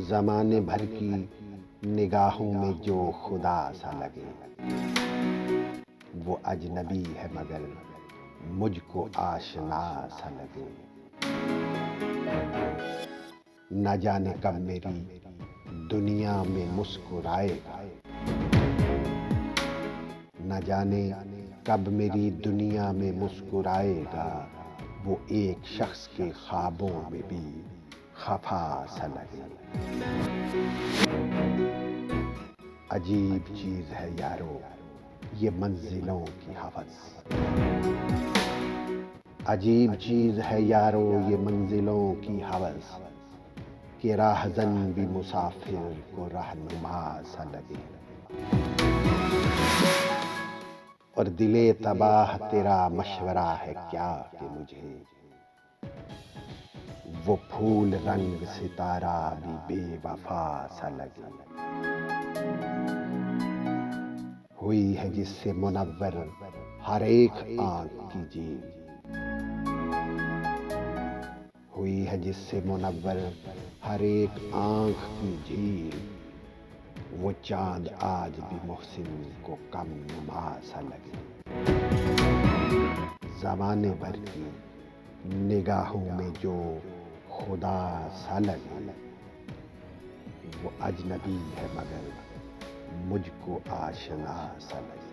ज़माने भर की निगाहों में जो खुदा सा लगे, वो अजनबी है मगर मुझको आशना सा लगे। न जाने कब मेरी दुनिया में मुस्कुराएगा, न जाने कब मेरी दुनिया में मुस्कुराएगा। वो एक शख्स के ख्वाबों में भी खफा सा लगे। अजीब चीज है यारो ये मंजिलों की हवस, अजीब चीज है यारो ये मंजिलों की हवस, कि राहज़न भी मुसाफिर को रहनुमा सा लगे। और दिले तबाह तेरा मशवरा है क्या कि मुझे वो फूल रंग सितारा भी बेवफा सा लगे। हुई है जिससे मुनव्वर हर एक आंख की झील, हुई है जिससे मुनव्वर हर एक आंख की झील, वो चांद आज भी मोहसिन को कम नुमा सा लगे। ज़माने भर की निगाहों में जो खुदा सा लगे, वो अजनबी है मगर मुझको आशना सा लगे।